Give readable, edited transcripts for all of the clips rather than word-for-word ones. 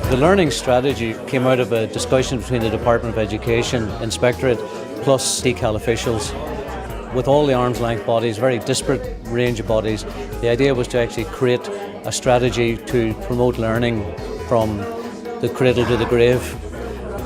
The learning strategy came out of a discussion between the Department of Education, Inspectorate, plus DCAL officials. With all the arm's length bodies, very disparate range of bodies, the idea was to actually create a strategy to promote learning from the cradle to the grave.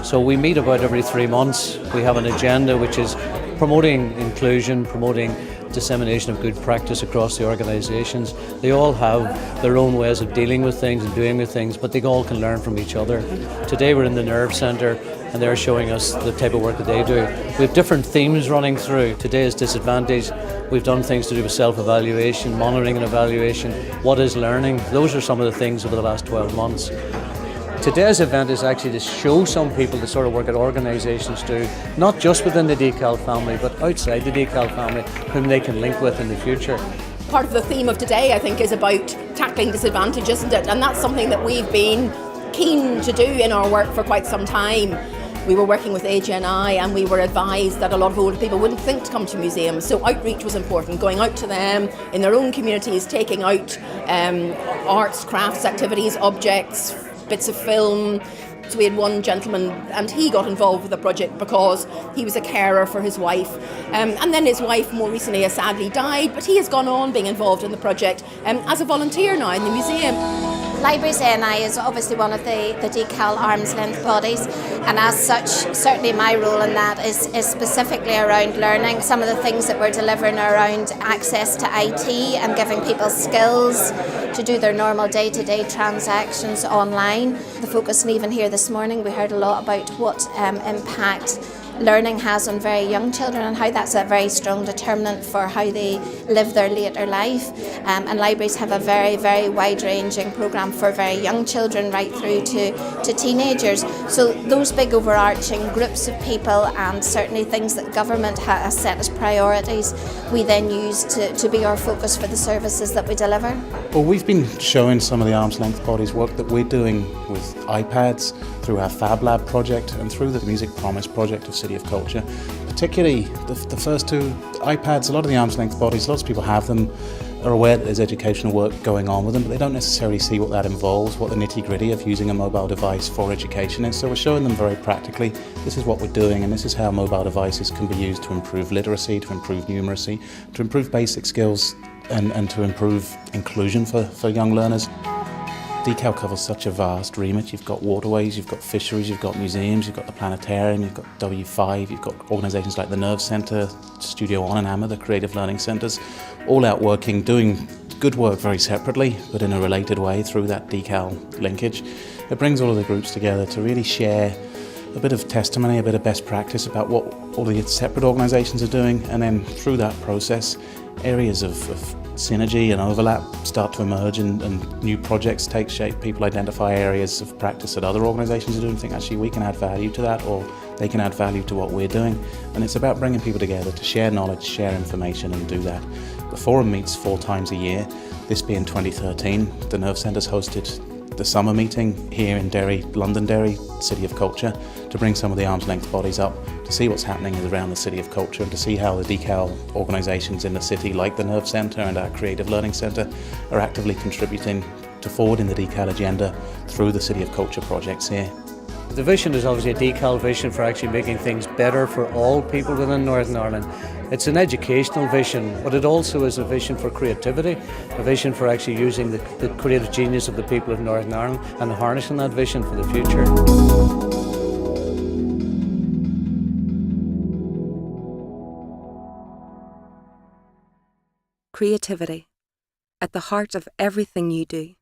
So we meet about every 3 months. We have an agenda which is promoting inclusion, promoting dissemination of good practice across the organisations. They all have their own ways of dealing with things and doing with things, but they all can learn from each other. Today we're in the Nerve Centre and they're showing us the type of work that they do. We have different themes running through. Today is disadvantage. We've done things to do with self-evaluation, monitoring and evaluation. What is learning? Those are some of the things over the last 12 months. Today's event is actually to show some people the sort of work that organisations do, not just within the DCAL family, but outside the DCAL family, whom they can link with in the future. Part of the theme of today, I think, is about tackling disadvantage, isn't it? And that's something that we've been keen to do in our work for quite some time. We were working with LibrariesNI and we were advised that a lot of older people wouldn't think to come to museums, so outreach was important, going out to them in their own communities, taking out arts, crafts, activities, objects, bits of film. So we had one gentleman and he got involved with the project because he was a carer for his wife, and then his wife more recently has sadly died, but he has gone on being involved in the project as a volunteer now in the museum. LibrariesNI is obviously one of the DCAL arm's length bodies, and as such certainly my role in that is specifically around learning. Some of the things that we're delivering are around access to IT and giving people skills to do their normal day-to-day transactions online. The focus, and even here this morning we heard a lot about what impact learning has on very young children and how that's a very strong determinant for how they live their later life. And libraries have a very, very wide-ranging programme for very young children right through to teenagers. So those big overarching groups of people and certainly things that government has set as priorities, we then use to be our focus for the services that we deliver. Well, we've been showing some of the arm's length bodies work that we're doing with iPads through our Fab Lab project and through the Music Promise project of City of Culture. Particularly the first two iPads, a lot of the arm's length bodies, lots of people have them, are aware that there's educational work going on with them, but they don't necessarily see what that involves, what the nitty-gritty of using a mobile device for education is. So we're showing them very practically, this is what we're doing and this is how mobile devices can be used to improve literacy, to improve numeracy, to improve basic skills and to improve inclusion for young learners. DCAL covers such a vast remit. You've got waterways, you've got fisheries, you've got museums, you've got the Planetarium, you've got W5, you've got organisations like the Nerve Centre, Studio One in Armagh, the Creative Learning Centres, all out working, doing good work very separately, but in a related way through that DCAL linkage. It brings all of the groups together to really share a bit of testimony, a bit of best practice about what all the separate organisations are doing, and then through that process, areas of synergy and overlap start to emerge and new projects take shape. People identify areas of practice that other organisations are doing and think actually we can add value to that, or they can add value to what we're doing. And it's about bringing people together to share knowledge, share information and do that. The forum meets 4 times a year. This being 2013, the Nerve Centre's hosted the summer meeting here in Derry, Londonderry, City of Culture, to bring some of the arm's length bodies up to see what's happening around the City of Culture and to see how the DCAL organisations in the city, like the Nerve Centre and our Creative Learning Centre, are actively contributing to forwarding the DCAL agenda through the City of Culture projects here. The vision is obviously a DCAL vision for actually making things better for all people within Northern Ireland. It's an educational vision, but it also is a vision for creativity, a vision for actually using the creative genius of the people of Northern Ireland and harnessing that vision for the future. Creativity, at the heart of everything you do.